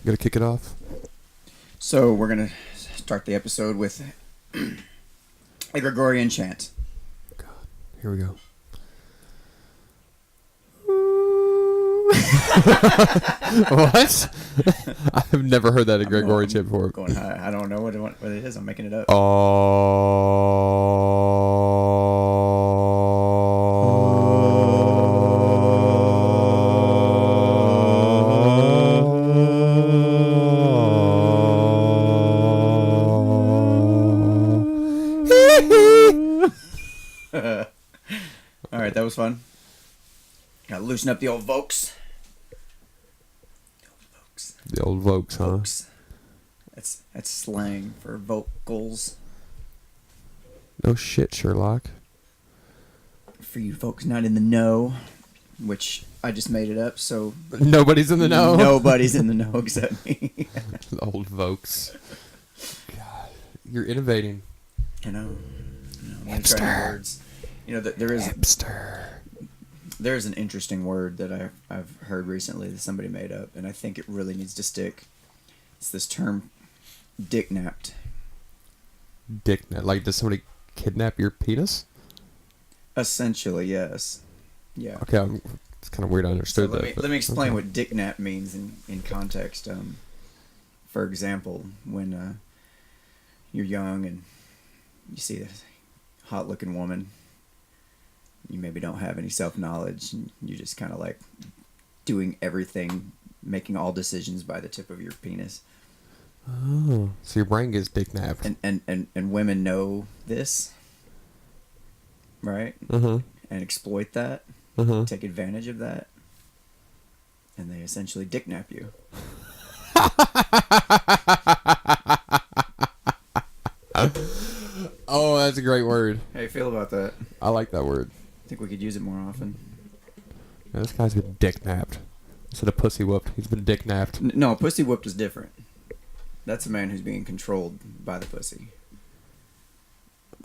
Gonna kick it off? So we're going to start the episode with a Gregorian chant. God, here we go. What? I've never heard that in Gregorian chant before. I don't know what it is. I'm making it up. All right, that was fun. Gotta loosen up the old folks. The old Vokes, huh? Folks. That's slang for vocals. No shit, Sherlock. For you folks not in the know, which I just made it up, so Nobody's in the know. Nobody's in the know except me. The old Vokes. God, you're innovating. I know. I'm trying new words. You know, there is hipster. There's an interesting word that I've heard recently that somebody made up, and I think it really needs to stick. It's this term, Dicknapped. Dicknapped. Like, does somebody kidnap your penis? Essentially, yes. Yeah. Okay, it's kind of weird I understood So that. let me explain what Dicknapped means in context. For example, when you're young and you see a hot-looking woman, you maybe don't have any self-knowledge, and you're just kind of like doing everything, making all decisions by the tip of your penis. Oh, so your brain gets dicknapped. And women know this, right? Uh-huh. And exploit that, take advantage of that, and they essentially dicknap you. Oh, that's a great word. How you feel about that? I like that word. I think we could use it more often. Yeah, this guy's been dicknapped. Instead of pussy whooped, he's been dicknapped. No, pussy whooped is different. That's a man who's being controlled by the pussy.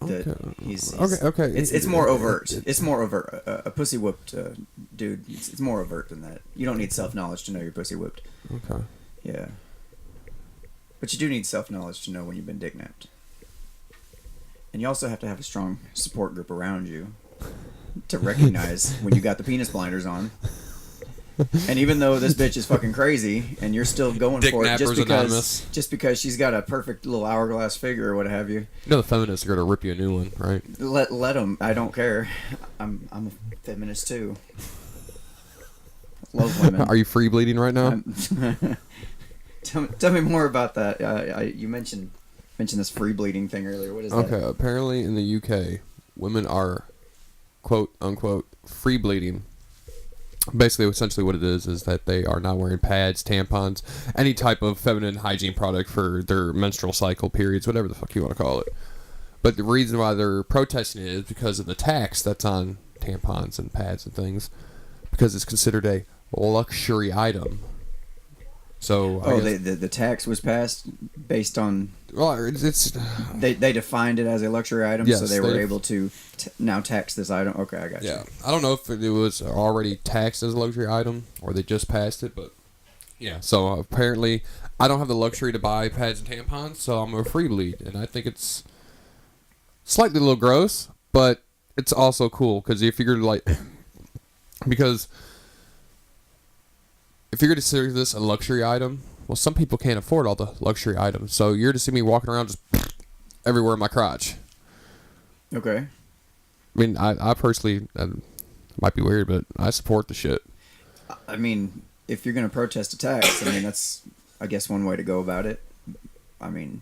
Okay. It's more overt. It's more overt. A pussy whooped dude. It's more overt than that. You don't need self-knowledge to know you're pussy whooped. Okay. Yeah. But you do need self-knowledge to know when you've been dicknapped. And you also have to have a strong support group around you to recognize when you got the penis blinders on. And even though this bitch is fucking crazy, and you're still going for it just because she's got a perfect little hourglass figure or what have you. You know the feminists are gonna rip you a new one, right? Let them. I don't care. I'm a feminist too. Love women. Are you free bleeding right now? Tell me more about that. You mentioned this free bleeding thing earlier. What is that? Okay, apparently in the UK, women are quote unquote free bleeding. Basically, essentially what it is that they are not wearing pads, tampons, any type of feminine hygiene product for their menstrual cycle periods, whatever the fuck you want to call it. But the reason why they're protesting it is because of the tax that's on tampons and pads and things, because it's considered a luxury item. So the tax was passed based on. Well, it's they defined it as a luxury item, yes, so they were able to now tax this item. Okay, I got you. Yeah, I don't know if it was already taxed as a luxury item or they just passed it, but yeah. So apparently, I don't have the luxury to buy pads and tampons, so I'm a free bleed, and I think it's slightly a little gross, but it's also cool because if you're like, because. If you're going to consider this a luxury item, well, some people can't afford all the luxury items. So you're to see me walking around just everywhere in my crotch. Okay. I mean, I personally, might be weird, but I support the shit. I mean, if you're going to protest a tax, I mean, that's, I guess, one way to go about it. I mean,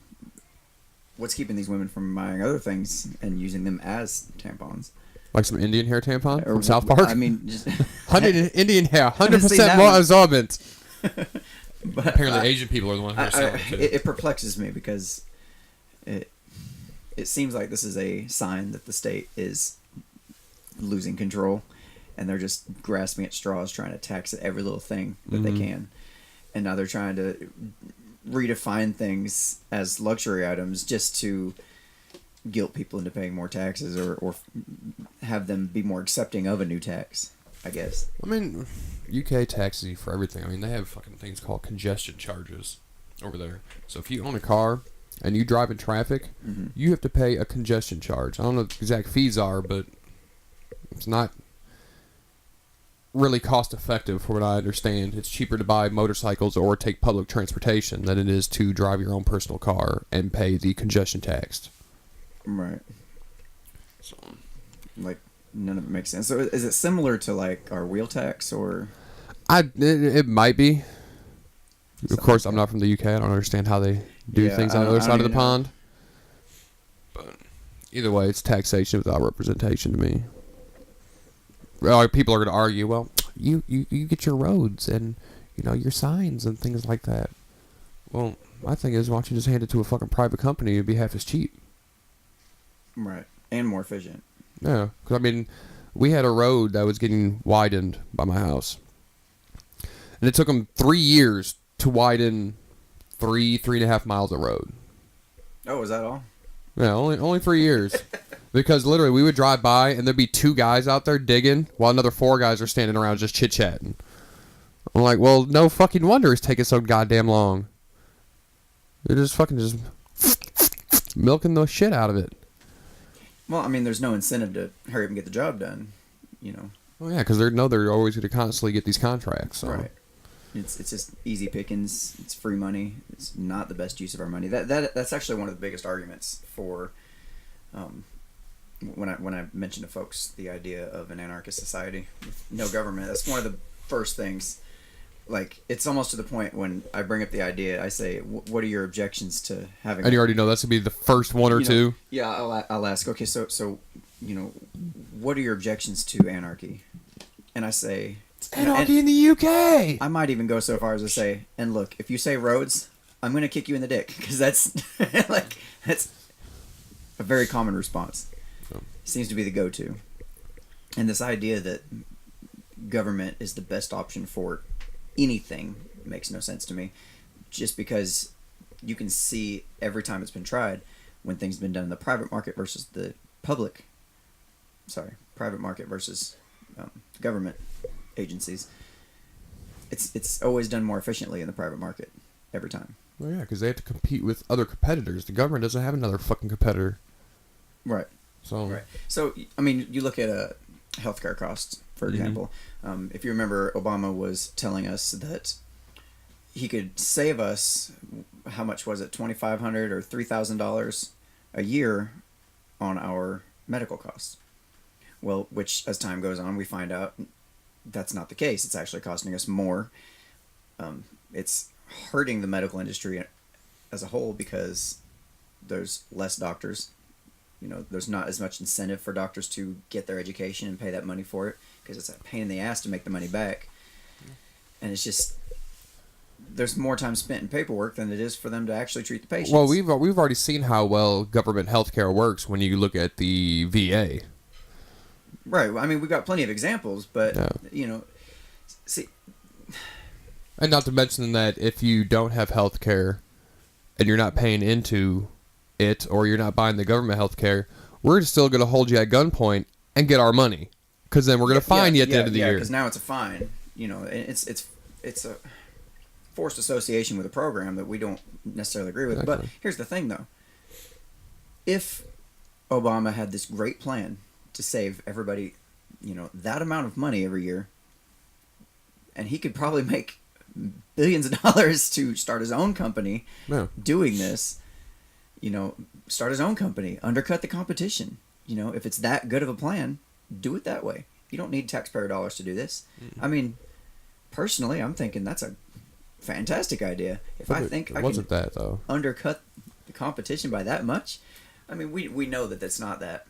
what's keeping these women from buying other things and using them as tampons? Like some Indian hair tampon from South Park? I mean, just 100 Indian hair, 100% more absorbent. But apparently Asian people are the ones who are selling it. It perplexes me because it seems like this is a sign that the state is losing control, and they're just grasping at straws, trying to tax every little thing that they can. And now they're trying to redefine things as luxury items just to guilt people into paying more taxes or have them be more accepting of a new tax, I guess. I mean, UK taxes you for everything. I mean, they have fucking things called congestion charges over there. So if you own a car and you drive in traffic, you have to pay a congestion charge. I don't know what the exact fees are, but it's not really cost effective from what I understand. It's cheaper to buy motorcycles or take public transportation than it is to drive your own personal car and pay the congestion tax. Right. So, Like, none of it makes sense. So is it similar to, like, our wheel tax, or? it might be. Of course, I'm not from the UK. I don't understand how they do things on the other side of the pond. But either way, it's taxation without representation to me. Well, people are going to argue, well, you get your roads and, your signs and things like that. Well, my thing is, why don't you just hand it to a fucking private company? It'd be half as cheap. Right. And more efficient. Yeah. Because, I mean, we had a road that was getting widened by my house. And it took them 3 years to widen 3.5 miles of road. Oh, is that all? Yeah, only 3 years. Because literally, we would drive by, and there'd be 2 guys out there digging, while another 4 guys are standing around just chit-chatting. I'm like, well, no fucking wonder it's taking so goddamn long. They're just fucking milking the shit out of it. Well, I mean, there's no incentive to hurry up and get the job done, Well, yeah, because they're always going to constantly get these contracts. So. Right. It's just easy pickings. It's free money. It's not the best use of our money. That's actually one of the biggest arguments for, when I mention to folks the idea of an anarchist society with no government. That's one of the first things. Like, it's almost to the point when I bring up the idea, I say, "What are your objections to having?" And you already know that's gonna be the first one or two. Yeah, I'll ask. Okay, so what are your objections to anarchy? And I say, anarchy in the UK. I might even go so far as to say, and look, if you say roads, I'm gonna kick you in the dick, because that's that's a very common response. Seems to be the go-to. And this idea that government is the best option for anything makes no sense to me, just because you can see every time it's been tried, when things have been done in the private market versus the private market versus government agencies, it's always done more efficiently in the private market every time. Well, yeah, because they have to compete with other competitors. The government doesn't have another fucking competitor. Right. So, I mean, you look at healthcare costs, for example. If you remember, Obama was telling us that he could save us, how much was it, $2,500 or $3,000 a year on our medical costs. Well, which, as time goes on, we find out that's not the case. It's actually costing us more. It's hurting the medical industry as a whole, because there's less doctors. There's not as much incentive for doctors to get their education and pay that money for it, because it's a pain in the ass to make the money back. And it's just, there's more time spent in paperwork than it is for them to actually treat the patients. Well, we've already seen how well government healthcare works when you look at the VA. Right. I mean, we've got plenty of examples, but, see. And not to mention that if you don't have healthcare and you're not paying into it, or you're not buying the government healthcare, we're still going to hold you at gunpoint and get our money, because then we're going to fine you at the end of the year. Because now it's a fine. It's a forced association with a program that we don't necessarily agree with. Exactly. But here's the thing, though. If Obama had this great plan to save everybody, that amount of money every year, and he could probably make billions of dollars to start his own company doing this. Start his own company, undercut the competition. If it's that good of a plan, do it that way. You don't need taxpayer dollars to do this. I mean, personally, I'm thinking that's a fantastic idea. If I think I can undercut the competition by that much, I mean, we know that that's not that.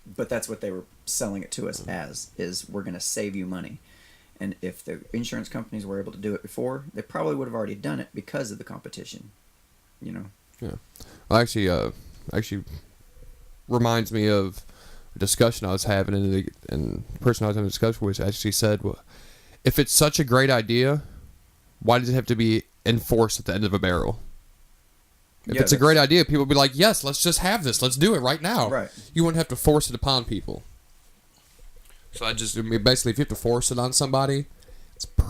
But that's what they were selling it to us as, is we're going to save you money. And if the insurance companies were able to do it before, they probably would have already done it because of the competition. Yeah. Well, actually reminds me of a discussion I was having, and the person I was having a discussion with actually said, well, if it's such a great idea, why does it have to be enforced at the end of a barrel? If it's a great idea, people would be like, yes, let's just have this. Let's do it right now. Right. You wouldn't have to force it upon people. So basically, if you have to force it on somebody,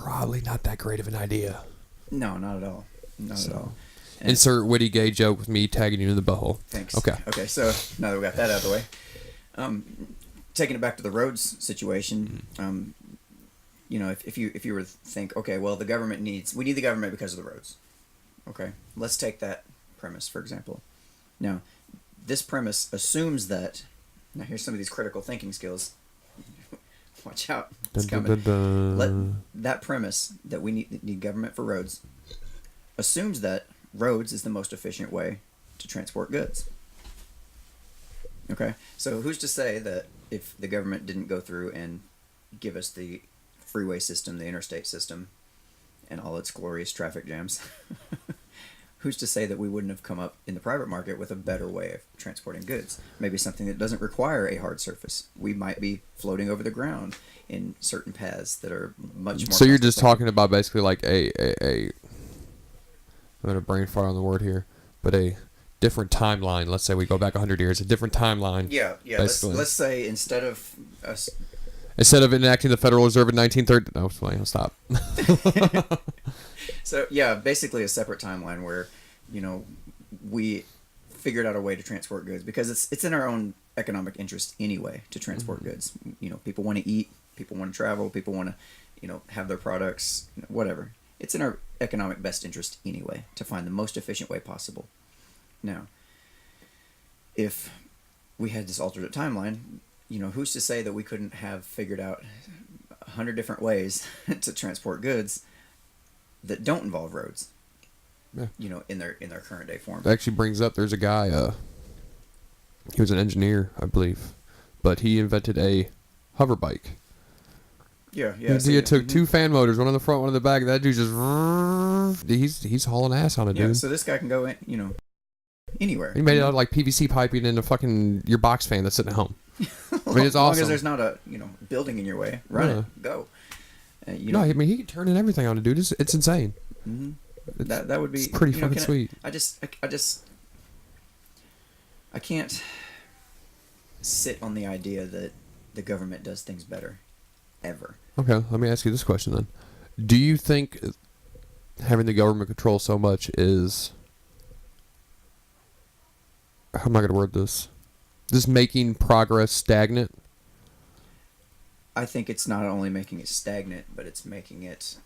probably not that great of an idea. No, not at all. Not at all. And Insert witty gay joke with me tagging you in the butthole. thanks. Okay. Okay, so now that we got that out of the way, taking it back to the roads situation, if you were to think, okay, well, we need the government because of the roads. Okay, let's take that premise, for example. Now, this premise assumes that, now here's some of these critical thinking skills. Watch out, it's coming. That premise that we need government for roads assumes that roads is the most efficient way to transport goods. Okay, so who's to say that if the government didn't go through and give us the freeway system, the interstate system, and all its glorious traffic jams, who's to say that we wouldn't have come up in the private market with a better way of transporting goods? Maybe something that doesn't require a hard surface. We might be floating over the ground in certain paths that are much more. So you're just talking about basically like I'm going to brain fart on the word here, but a different timeline. Let's say we go back 100 years, a different timeline. Yeah. Let's say instead of enacting the Federal Reserve in 1930. No, wait, I'll stop. So yeah, basically a separate timeline where, we figured out a way to transport goods because it's in our own economic interest anyway to transport goods. People want to eat, people want to travel, people want to, have their products, whatever. It's in our economic best interest anyway to find the most efficient way possible. Now, if we had this alternate timeline, who's to say that we couldn't have figured out 100 different ways to transport goods that don't involve roads? Yeah. In their current day form. That actually brings up, there's a guy, he was an engineer, I believe, but he invented a hover bike. Yeah. He took two fan motors, one on the front, one on the back. That dude just, he's hauling ass on it, dude. So this guy can go in, anywhere. He made it out of like PVC piping in your box fan that's sitting at home. I mean, it's awesome. As long as there's not a building in your way, run it, go. I mean, he can turn everything on it, dude. It's insane. Mm-hmm. That would be it's pretty fucking sweet. I can't sit on the idea that the government does things better, ever. Okay, let me ask you this question then: do you think having the government control so much is, how am I going to word this? Just making progress stagnant? I think it's not only making it stagnant, but it's making it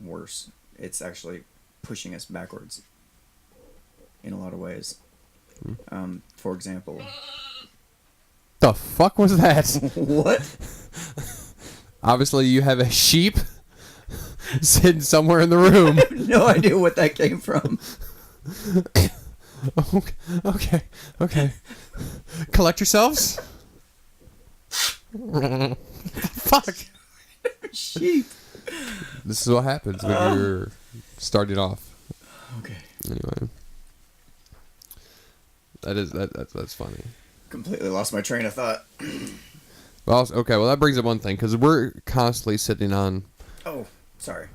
worse. It's actually pushing us backwards in a lot of ways. For example... The fuck was that? What? Obviously you have a sheep sitting somewhere in the room. I have no idea what that came from. Okay. Collect yourselves. Fuck. Sheep. This is what happens when you're starting off. Okay. Anyway. That's funny. Completely lost my train of thought. Well, that brings up one thing, because we're constantly sitting on... Oh, sorry.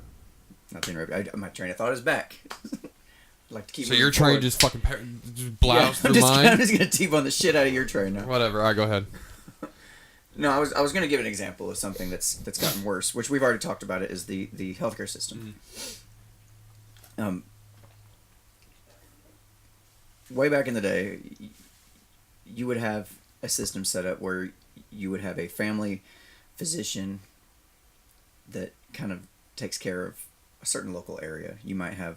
Not to interrupt. My train of thought is back. I'd like to keep so your train just fucking blows through mine? I'm just going to T-bone the shit out of your train now. Whatever. All right, go ahead. No, I was going to give an example of something that's gotten worse, which we've already talked about. It is the healthcare system. Way back in the day, you would have a system set up where you would have a family physician that kind of takes care of a certain local area. You might have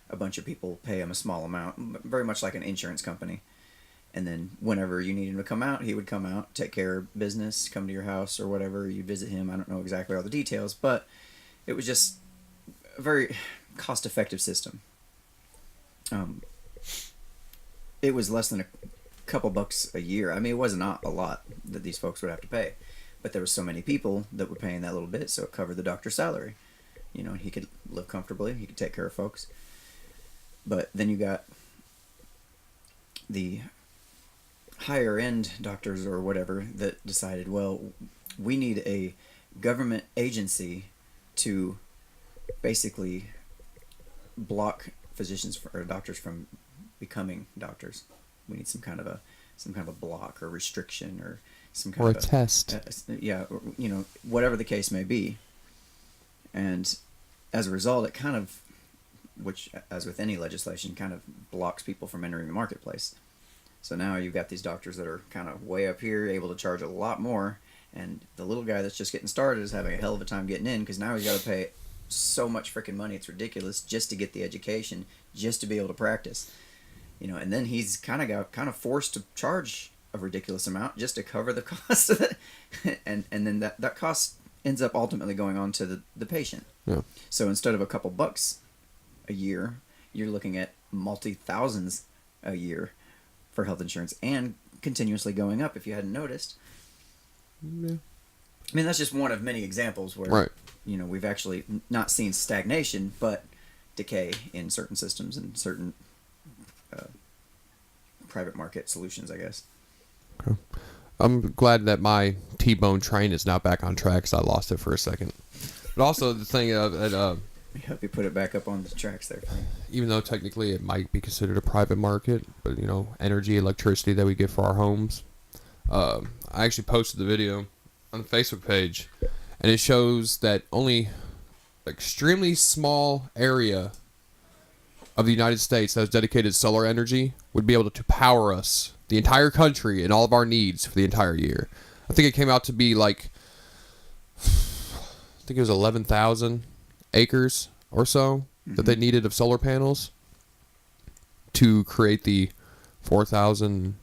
a bunch of people pay him a small amount, very much like an insurance company. And then whenever you need him to come out, he would come out, take care of business, come to your house or whatever. You visit him. I don't know exactly all the details, but it was just a very cost-effective system. It was less than a couple bucks a year. I mean, it was not a lot that these folks would have to pay. But there were so many people that were paying that little bit, so it covered the doctor's salary. He could live comfortably. He could take care of folks. But then you got the higher end doctors or whatever that decided, well, we need a government agency to basically block physicians or doctors from becoming doctors. We need some kind of a block or restriction or some kind of a test. Whatever the case may be. And as a result, it kind of, which, as with any legislation, kind of blocks people from entering the marketplace. So now you've got these doctors that are kind of way up here, able to charge a lot more, and the little guy that's just getting started is having a hell of a time getting in, because now he's got to pay so much freaking money, it's ridiculous, just to get the education, just to be able to practice. You know, and then he's kind of forced to charge a ridiculous amount just to cover the cost of it, and then that cost ends up ultimately going on to the patient. Yeah. So instead of a couple bucks a year, you're looking at multi-thousands a year for health insurance, and continuously going up if you hadn't noticed. Yeah. I mean, that's just one of many examples where, right. you know, we've actually not seen stagnation, but decay in certain systems and certain private market solutions, I guess. Okay. I'm glad that my T-bone train is now back on track, because I lost it for a second. But also the thing that I hope you put it back up on the tracks there. even though technically it might be considered a private market, but you know, energy, electricity that we get for our homes. I actually posted the video on the Facebook page, and it shows that only extremely small area of the United States that is dedicated to solar energy would be able to power us, the entire country, and all of our needs for the entire year. I think it came out to be like, I think it was 11,000 acres or so that they needed of solar panels to create the 4,000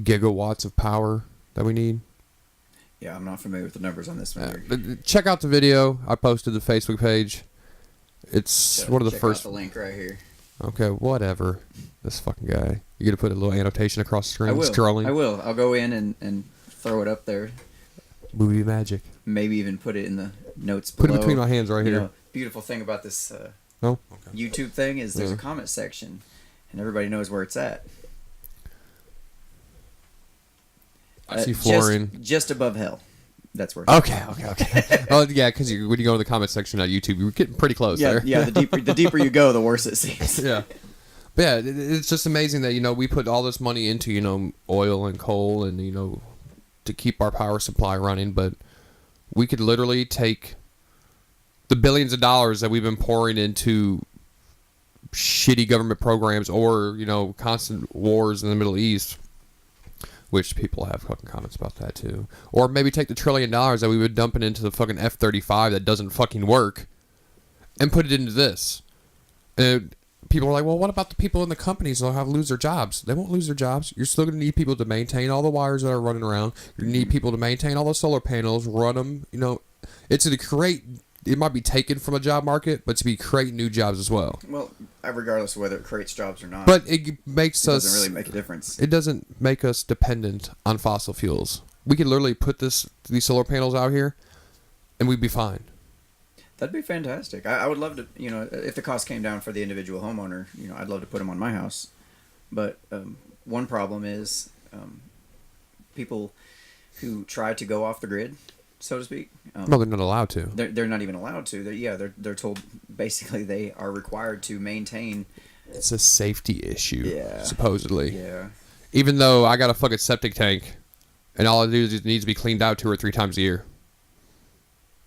gigawatts of power that we need. Yeah, I'm not familiar with the numbers on this one. But check out the video I posted to the Facebook page. It's one of the first. Check out the link right here. Okay, whatever. This fucking guy. You gonna put a little annotation across the screen? I will. Scrolling. I will. I'll go in and throw it up there. Movie magic. Maybe even put it in the notes Put below. it between my hands right You here. know, beautiful thing about this Oh, okay. YouTube thing is there's a comment section, and everybody knows where it's at. I see fluorine. Just above hell. That's where. Okay. Oh yeah, because when you go to the comment section on YouTube, you're getting pretty close there. Yeah. The deeper you go, the worse it seems. Yeah. But yeah, it's just amazing that, you know, we put all this money into, you know, oil and coal and, you know, to keep our power supply running, but we could literally take the billions of dollars that we've been pouring into shitty government programs or, you know, constant wars in the Middle East, which people have fucking comments about that too. Or maybe take the $1 trillion that we would dump it into the fucking F-35 that doesn't fucking work and put it into this. And people are like, well, what about the people in the companies? They'll lose their jobs. They won't lose their jobs. You're still going to need people to maintain all the wires that are running around. You need people to maintain all the solar panels, run them. You know, it's to create. It might be taken from a job market, but to be creating new jobs as well. Well, regardless of whether it creates jobs or not. But it makes us. Doesn't really make a difference. It doesn't make us dependent on fossil fuels. We could literally put these solar panels out here, and we'd be fine. That'd be fantastic. I would love to, you know, if the cost came down for the individual homeowner, you know, I'd love to put them on my house. But one problem is people who try to go off the grid, so to speak. No, they're not allowed to. They're not even allowed to. They're told basically they are required to maintain. It's a safety issue, Yeah. supposedly. Yeah. Even though I got a fucking septic tank, and all I do is it needs to be cleaned out 2 or 3 times a year.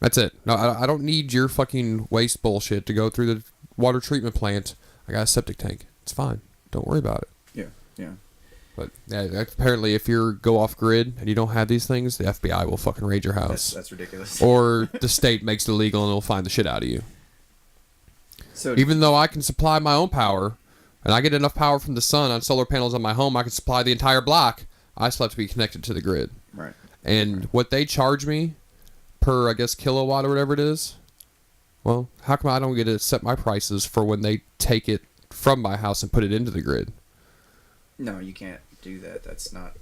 That's it. No, I don't need your fucking waste bullshit to go through the water treatment plant. I got a septic tank. It's fine. Don't worry about it. Yeah. But yeah, apparently if you go off grid and you don't have these things, the FBI will fucking raid your house. That's ridiculous. Or the state makes it illegal and they'll find the shit out of you. So Even though I can supply my own power, and I get enough power from the sun on solar panels on my home, I can supply the entire block, I still have to be connected to the grid. Right. And what they charge me per, I guess, kilowatt or whatever it is, well, how come I don't get to set my prices for when they take it from my house and put it into the grid? No, you can't do that. That's not.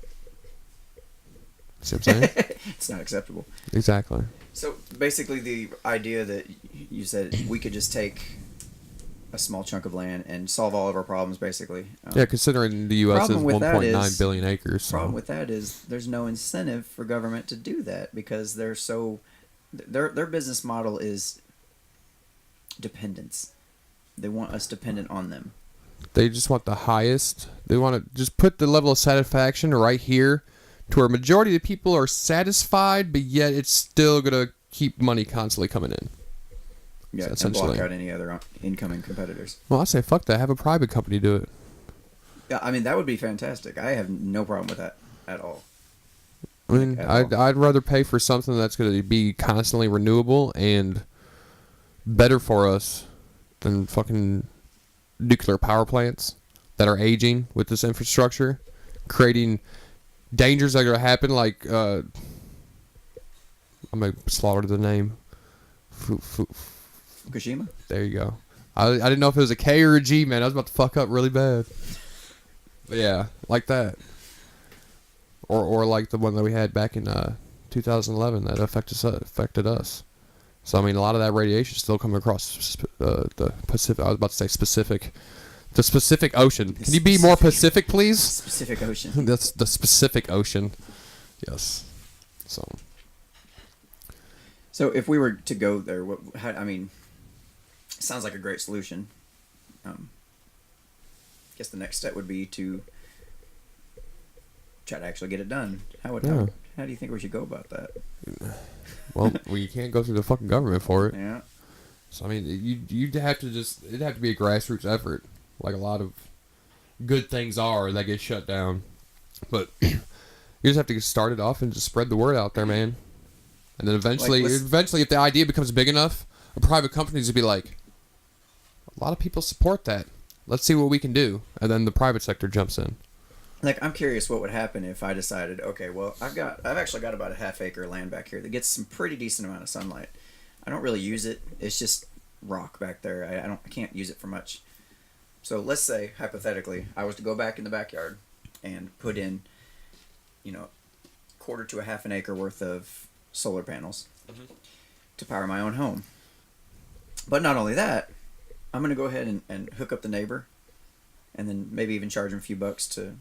See what I'm saying? It's not acceptable. Exactly. So basically, the idea that you said we could just take a small chunk of land and solve all of our problems, basically. Yeah, considering the U.S. is problem with that 1.9 billion acres. The So. problem with that is there's no incentive for government to do that because they're so their business model is dependence. They want us dependent on them. They just want the highest. They want to just put the level of satisfaction right here to where a majority of the people are satisfied, but yet it's still going to keep money constantly coming in. Yeah, and essentially. block out any other incoming competitors. Well, I say fuck that. Have a private company do it. Yeah, I mean that would be fantastic. I have no problem with that at all. I mean, I'd rather pay for something that's going to be constantly renewable and better for us than fucking nuclear power plants that are aging with this infrastructure, creating dangers that are going to happen. Like, I'm going to slaughter the name. Fukushima? There you go. I didn't know if it was a K or a G, man. I was about to fuck up really bad. But yeah, like that. Or like the one that we had back in 2011 that affected us. So I mean, a lot of that radiation is still coming across the Pacific. I was about to say the Pacific Ocean. Can you be more Pacific, please? Pacific Ocean. That's the Pacific Ocean. Yes. So if we were to go there, I mean, sounds like a great solution. I guess the next step would be to try to actually get it done. How do you think we should go about that? Well, you can't go through the fucking government for it. Yeah. So I mean, you'd have to it'd have to be a grassroots effort, like a lot of good things are that get shut down. But you just have to get started off and just spread the word out there, man. And then eventually, if the idea becomes big enough, a private company would be like, a lot of people support that. Let's see what we can do, and then the private sector jumps in. Like, I'm curious what would happen if I decided, okay, well, I've actually got about a half-acre land back here that gets some pretty decent amount of sunlight. I don't really use it. It's just rock back there. I can't use it for much. So let's say, hypothetically, I was to go back in the backyard and put in, quarter to a half an acre worth of solar panels to power my own home. But not only that, I'm going to go ahead and hook up the neighbor, and then maybe even charge him a few bucks to,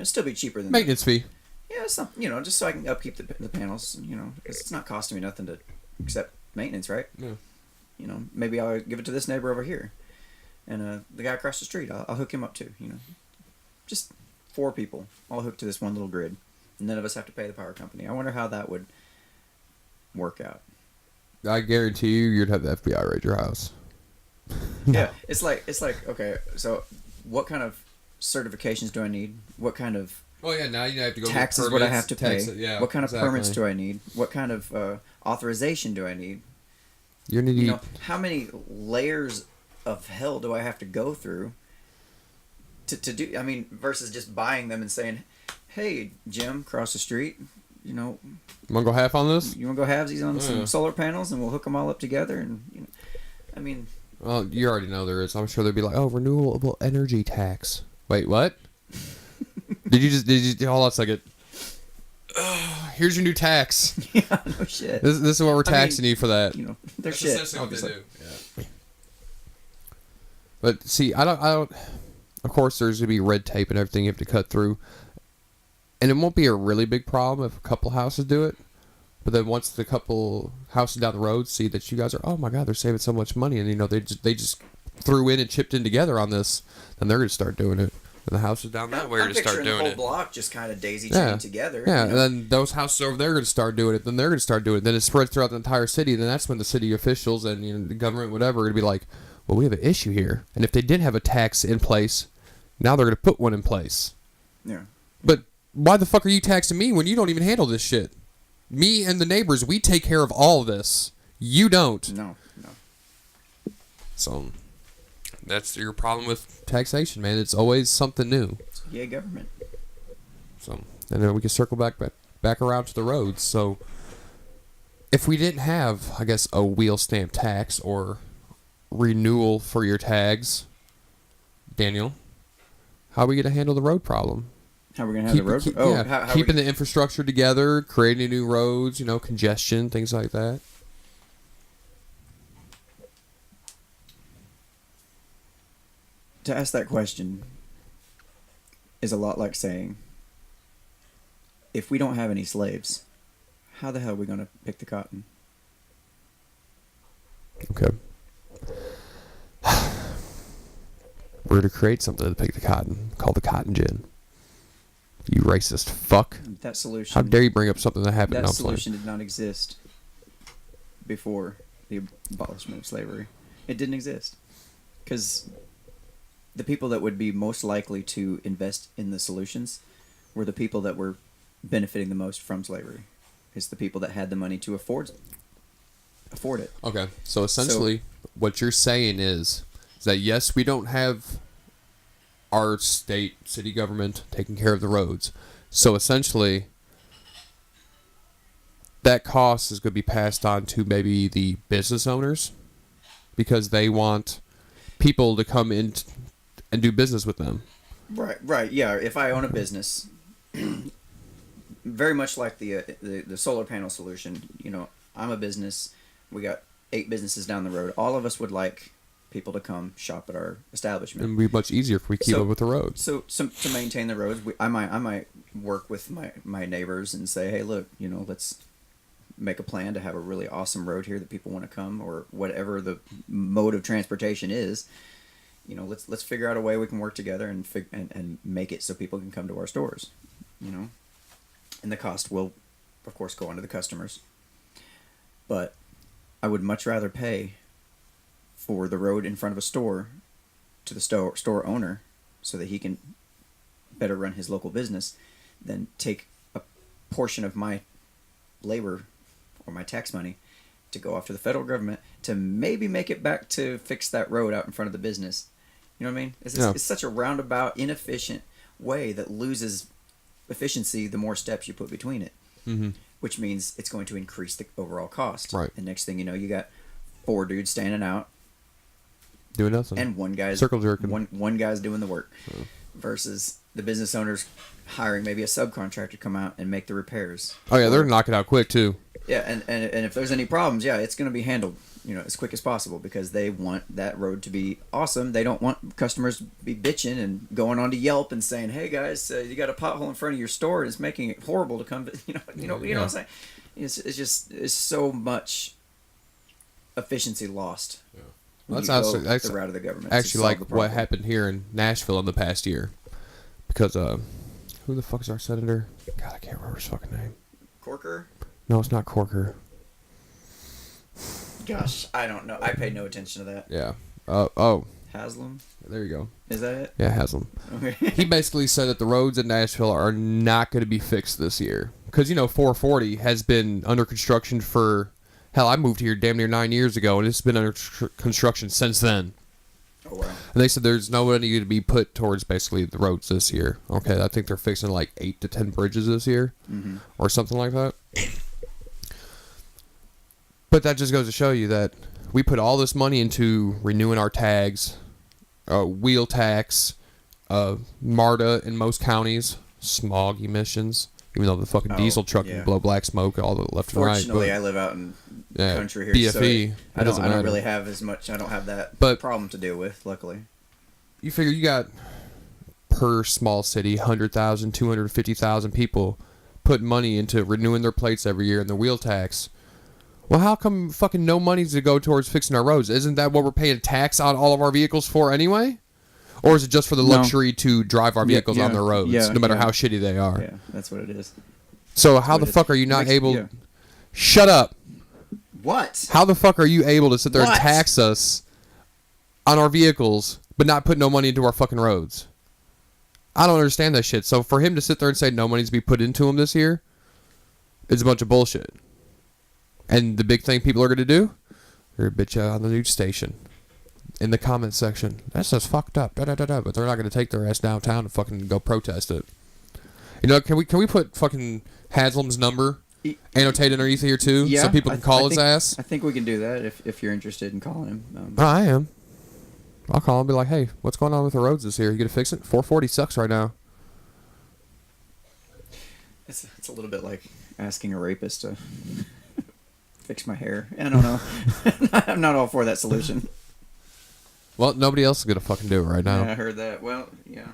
still be cheaper than maintenance fee. Yeah, just so I can upkeep the panels, because it's not costing me nothing to except maintenance, right? Yeah. Maybe I'll give it to this neighbor over here, and the guy across the street, I'll hook him up too. Just 4 people all hooked to this one little grid, and none of us have to pay the power company. I wonder how that would work out. I guarantee you'd have the FBI raid your house. Yeah, it's like okay, so what kind of certifications do I need? What kind of now you have to go taxes would I have to pay? Yeah, what kind of permits do I need? What kind of authorization do I need? How many layers of hell do I have to go through to do? I mean, versus just buying them and saying, "Hey, Jim, across the street, you want to go half on this? You want to go halvesies on some solar panels, and we'll hook them all up together." And I mean, well, you already know there is. I'm sure they'd be like, "Oh, renewable energy tax." Wait, what? Did you hold on a second? Here's your new tax. Yeah, no shit. This is what we're taxing you for that. They're shit. Essentially what they do. Yeah. But see, I don't. Of course, there's gonna be red tape and everything you have to cut through, and it won't be a really big problem if a couple houses do it. But then once the couple houses down the road see that you guys are, oh my god, they're saving so much money, and they just threw in and chipped in together on this, then they're gonna start doing it. And the houses down that way are going to start doing the it. whole block just kind of daisy-chained together. Yeah, and then those houses over there are going to start doing it. Then they're going to start doing it. Then it spreads throughout the entire city. Then that's when the city officials and the government, whatever, are going to be like, well, we have an issue here. And if they didn't have a tax in place, now they're going to put one in place. Yeah. But why the fuck are you taxing me when you don't even handle this shit? Me and the neighbors, we take care of all of this. You don't. No. So that's your problem with taxation, man. It's always something new. Yeah, government. So, and then we can circle back around to the roads. So, if we didn't have, I guess, a wheel stamp tax or renewal for your tags, Daniel, how are we going to handle the road problem? How are we going to handle the road? Keeping the infrastructure together, creating new roads, congestion, things like that. To ask that question is a lot like saying, if we don't have any slaves, how the hell are we going to pick the cotton? Okay. We're going to create something to pick the cotton called the cotton gin. You racist fuck. That solution. How dare you bring up something that happened? That solution did not exist before the abolishment of slavery. It didn't exist. Because the people that would be most likely to invest in the solutions were the people that were benefiting the most from slavery. It's the people that had the money to afford it. Okay, so essentially, what you're saying is that yes, we don't have our city government taking care of the roads. So essentially, that cost is going to be passed on to maybe the business owners because they want people to come in and do business with them. Right. Yeah, if I own a business, very much like the solar panel solution, I'm a business. We got 8 businesses down the road. All of us would like people to come shop at our establishment. It would be much easier if we keep up with the roads. So to maintain the roads, I might work with my neighbors and say, hey, look, let's make a plan to have a really awesome road here that people want to come, or whatever the mode of transportation is. Let's figure out a way we can work together and make it so people can come to our stores. And the cost will, of course, go on to the customers. But I would much rather pay for the road in front of a store to the store owner so that he can better run his local business than take a portion of my labor or my tax money to go off to the federal government to maybe make it back to fix that road out in front of the business. You know what I mean? It's such a roundabout, inefficient way that loses efficiency the more steps you put between it. Mm-hmm. Which means it's going to increase the overall cost. Right. And next thing you know, you got 4 dudes standing out. Doing nothing. And one guy's circle jerking. One guy's doing the work. Oh. Versus the business owners hiring maybe a subcontractor to come out and make the repairs. Oh yeah, they're knocking out quick too. Yeah, and if there's any problems, it's going to be handled, as quick as possible because they want that road to be awesome. They don't want customers to be bitching and going on to Yelp and saying, "Hey guys, you got a pothole in front of your store and it's making it horrible to come." You know what I'm saying? It's so much efficiency lost. Yeah. Well, that's the route of the government. Actually, like what happened here in Nashville in the past year, because who the fuck is our senator? God, I can't remember his fucking name. Corker? No, it's not Corker. Gosh, I don't know. I pay no attention to that. Yeah. Oh. Haslam? There you go. Is that it? Yeah, Haslam. Okay. He basically said that the roads in Nashville are not going to be fixed this year. Because, 440 has been under construction for... Hell, I moved here damn near 9 years ago, and it's been under construction since then. Oh, wow. And they said there's no money to be put towards basically the roads this year. Okay, I think they're fixing like 8 to 10 bridges this year. Mm-hmm. Or something like that. But that just goes to show you that we put all this money into renewing our tags, wheel tax, MARTA in most counties, smog emissions, even though the fucking diesel truck can blow black smoke all the left and right. Fortunately, I live out in country here, BFE, so I don't really have as much. I don't have that problem to deal with, luckily. You figure you got per small city 100,000, 250,000 people putting money into renewing their plates every year and the wheel tax. Well, how come fucking no money's to go towards fixing our roads? Isn't that what we're paying tax on all of our vehicles for anyway? Or is it just for the luxury to drive our vehicles on the roads, no matter how shitty they are? Yeah, that's what it is. So how the fuck are you not able... Yeah. Shut up. What? How the fuck are you able to sit there and tax us on our vehicles, but not put no money into our fucking roads? I don't understand that shit. So for him to sit there and say no money's to be put into him this year is a bunch of bullshit. And the big thing people are going to do? They're going to bitch out on the news station. In the comment section. That's just fucked up. But they're not going to take their ass downtown and fucking go protest it. Can we put fucking Haslam's number annotated underneath here too? Yeah, so people can call his ass? I think we can do that if you're interested in calling him. I am. I'll call him and be like, hey, what's going on with the roads this year? You going to fix it? 440 sucks right now. It's a little bit like asking a rapist to... fix my hair. I don't know. I'm not all for that solution. Well, nobody else is going to fucking do it right now. Yeah, I heard that. Well, yeah.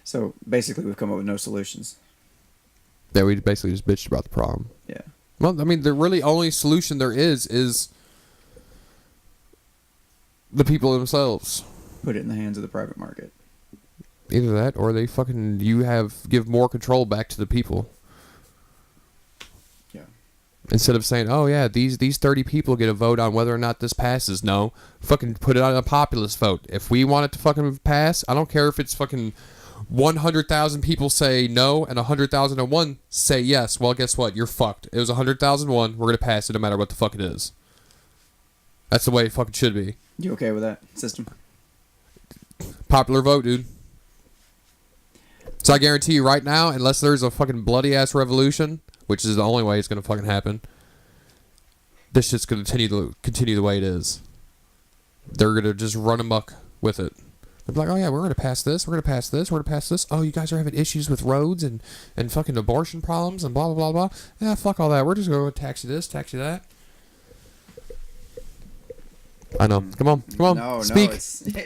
So, basically, we've come up with no solutions. Yeah, we basically just bitched about the problem. Yeah. Well, I mean, the really only solution there is the people themselves. Put it in the hands of the private market. Either that, or they fucking give more control back to the people. Yeah. Instead of saying, oh yeah, these 30 people get a vote on whether or not this passes. No, fucking put it on a populist vote. If we want it to fucking pass, I don't care if it's fucking 100,000 people say no and 100,001 say yes. Well, guess what? You're fucked. It was 100,001. We're gonna pass it no matter what the fuck it is. That's the way it fucking should be. You okay with that system? Popular vote, dude. So I guarantee you right now, unless there's a fucking bloody ass revolution, which is the only way it's gonna fucking happen, this shit's gonna continue the way it is. They're gonna just run amok with it. They're like, oh yeah, we're gonna pass this, we're gonna pass this, we're gonna pass this. Oh, you guys are having issues with roads and fucking abortion problems and blah blah blah blah. Yeah, fuck all that. We're just gonna tax you this, tax you that. I know. Come on. No, speak. No,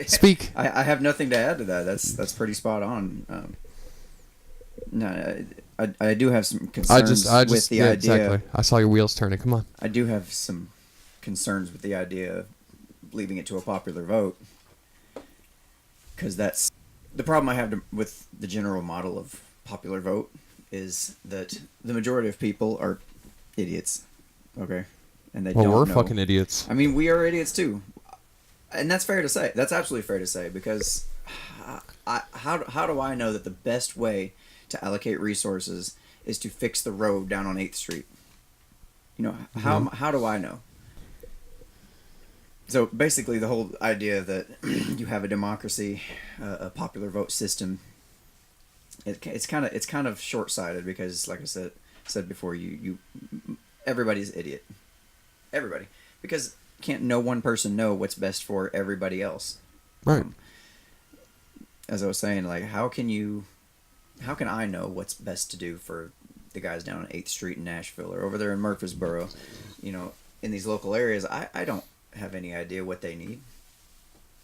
Speak. I have nothing to add to that. That's pretty spot on. No, I do have some concerns with the idea. Exactly. I saw your wheels turning. Come on. I do have some concerns with the idea of leaving it to a popular vote, because that's the problem I have with the general model of popular vote is that the majority of people are idiots. Okay, and they don't we're know. fucking idiots. I mean, we are idiots too, and that's fair to say. That's absolutely fair to say, because how do I know that the best way to allocate resources is to fix the road down on 8th Street? You know, how do I know? So basically, the whole idea that you have a democracy, a popular vote system, it's kind of short-sighted, because, like I said before, everybody's an idiot. Everybody, because can't no one person know what's best for everybody else? Right. As I was saying, like, how can I know what's best to do for the guys down on 8th Street in Nashville or over there in Murfreesboro? You know, in these local areas, I don't have any idea what they need.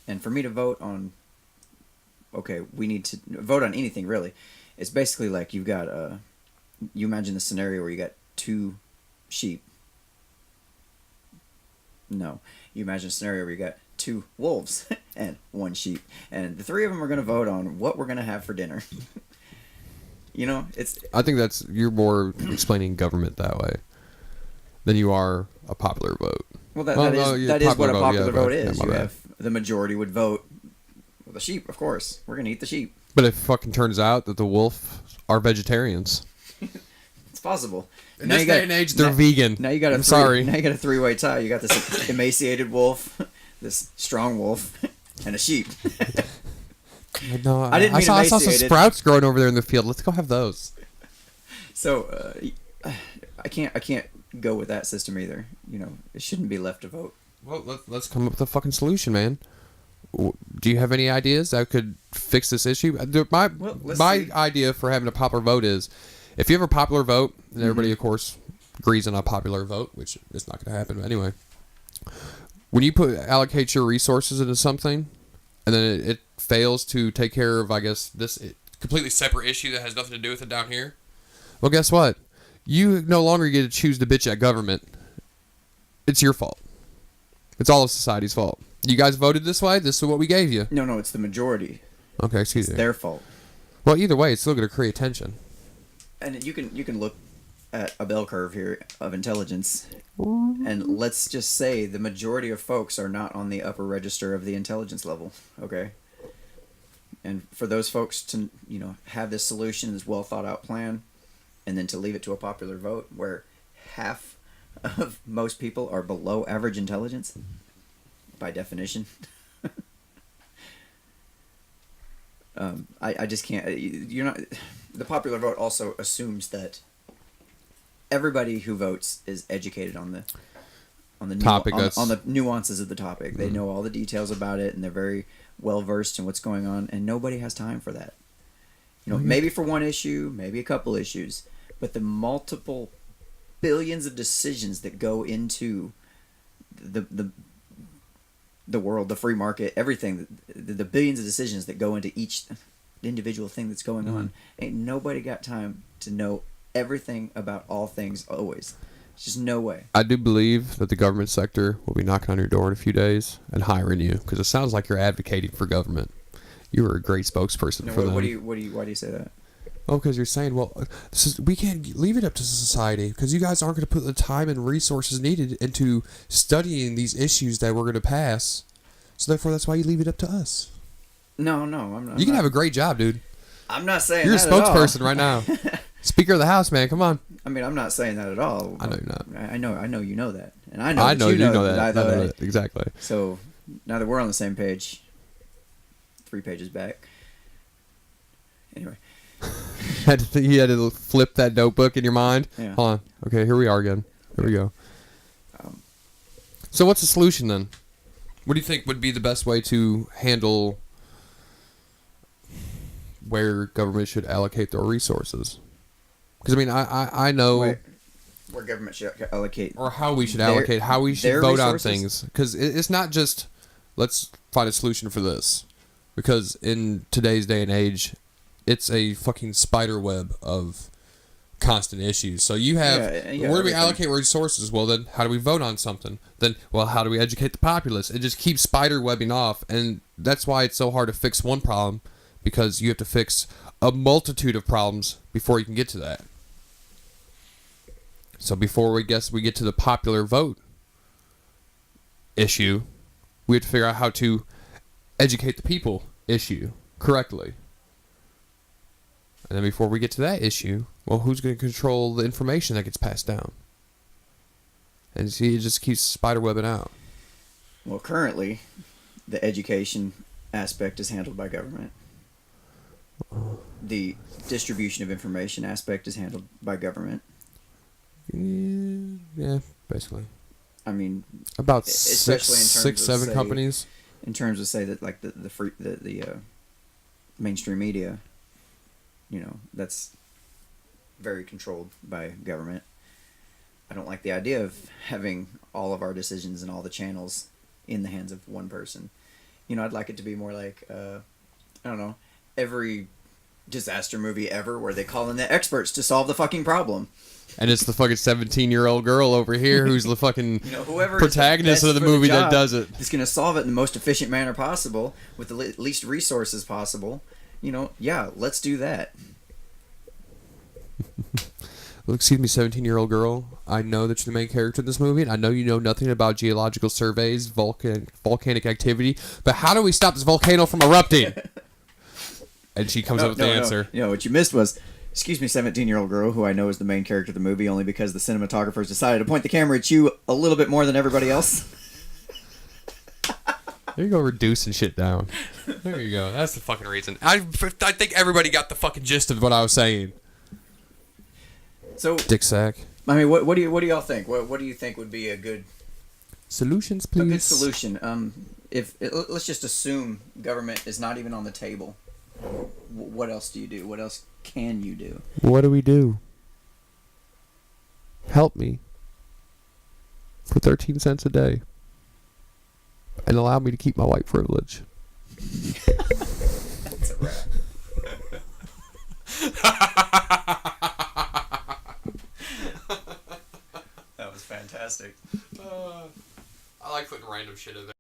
And for me to vote on, okay, we need to vote on anything really. It's basically like you've got you imagine the scenario where you got 2 sheep. No, you imagine a scenario where you got 2 wolves and 1 sheep, and the 3 of them are going to vote on what we're going to have for dinner. You know, I think you're more explaining government that way than you are a popular vote. Well, that is what a popular vote is. You have the majority would vote the sheep, of course. We're gonna eat the sheep. But it fucking turns out that the wolf are vegetarians. It's possible. In this day and age, they're vegan. Now you got sorry. Now you got a 3-way tie. You got this emaciated wolf, this strong wolf, and a sheep. No, I didn't mean I saw some sprouts growing over there in the field. Let's go have those. So I can't go with that system either. You know, it shouldn't be left to vote. Well, let's come up with a fucking solution, man. Do you have any ideas that could fix this issue? My idea for having a popular vote is, if you have a popular vote, and everybody, of course, agrees on a popular vote, which is not going to happen, but anyway, when you allocate your resources into something, and then it fails to take care of, I guess, this completely separate issue that has nothing to do with it down here, well, guess what? You no longer get to choose to bitch at government. It's your fault. It's all of society's fault. You guys voted this way. This is what we gave you. No, it's the majority. Okay, excuse me. It's their fault. Well, either way, it's still going to create tension. And you can look at a bell curve here of intelligence, and let's just say the majority of folks are not on the upper register of the intelligence level. Okay. And for those folks to have this solution, this well thought out plan, and then to leave it to a popular vote where half of most people are below average intelligence, by definition. I just can't. You're not. The popular vote also assumes that everybody who votes is educated on the topic, on the nuances of the topic. They know all the details about it, and they're very well versed in what's going on. And nobody has time for that. Maybe for one issue, maybe a couple issues, but the multiple billions of decisions that go into the world, the free market, everything, the billions of decisions that go into each individual thing that's going on. Ain't nobody got time to know everything about all things always. It's just no way. I do believe that the government sector will be knocking on your door in a few days and hiring you, because it sounds like you're advocating for government. You were a great spokesperson for them. Why do you say that? Oh, because you're saying, well, we can't leave it up to society because you guys aren't going to put the time and resources needed into studying these issues that we're going to pass. So therefore, that's why you leave it up to us. No, I'm not. You can have a great job, dude. I'm not saying you're that a spokesperson right now. Speaker of the House, man. Come on. I mean, I'm not saying that at all. I know you're not. I know you know that, and I know I that know you know that. I know that. Exactly. So now that we're on the same page, 3 pages back. Anyway. You had to flip that notebook in your mind. Yeah. Hold on. Okay, here we are again. Here we go. So what's the solution then? What do you think would be the best way to handle where government should allocate their resources? Because I mean, I know where government should allocate, or how we should allocate, how we should vote resources? on things. Because it's not just let's find a solution for this. Because in today's day and age, it's a fucking spider web of constant issues. So you have where do we allocate resources? Well, then how do we vote on something? Then, well, how do we educate the populace? It just keeps spider webbing off, and that's why it's so hard to fix one problem, because you have to fix a multitude of problems before you can get to that. So before we get to the popular vote issue, we have to figure out how to educate the people issue correctly. And then before we get to that issue, well, who's going to control the information that gets passed down? And see, it just keeps spiderwebbing out. Well, currently, the education aspect is handled by government. The distribution of information aspect is handled by government. Yeah, basically. I mean, about especially six, seven companies. In terms of, say, that like the mainstream media, you know, that's very controlled by government. I don't like the idea of having all of our decisions and all the channels in the hands of one person. You know, I'd like it to be more like, I don't know, every disaster movie ever where they call in the experts to solve the fucking problem. And it's the fucking 17-year-old girl over here who's the fucking protagonist of the movie that does it. It's going to solve it in the most efficient manner possible with the least resources possible. You know, yeah, let's do that. Well, excuse me, 17-year-old girl. I know that you're the main character in this movie, and I know you know nothing about geological surveys, volcanic activity, but how do we stop this volcano from erupting? And she comes up with the answer. You know, what you missed was, excuse me, 17-year-old girl, who I know is the main character of the movie only because the cinematographers decided to point the camera at you a little bit more than everybody else. There you go, reducing shit down. There you go. That's the fucking reason. I think everybody got the fucking gist of what I was saying. So, Dick sack. I mean, what do y'all think? What do you think would be a good solutions, please? A good solution. Let's just assume government is not even on the table. What else do you do? What else can you do? What do we do? Help me. For 13 cents a day. And allow me to keep my white privilege. That's a wrap. That was fantastic. I like putting random shit in there.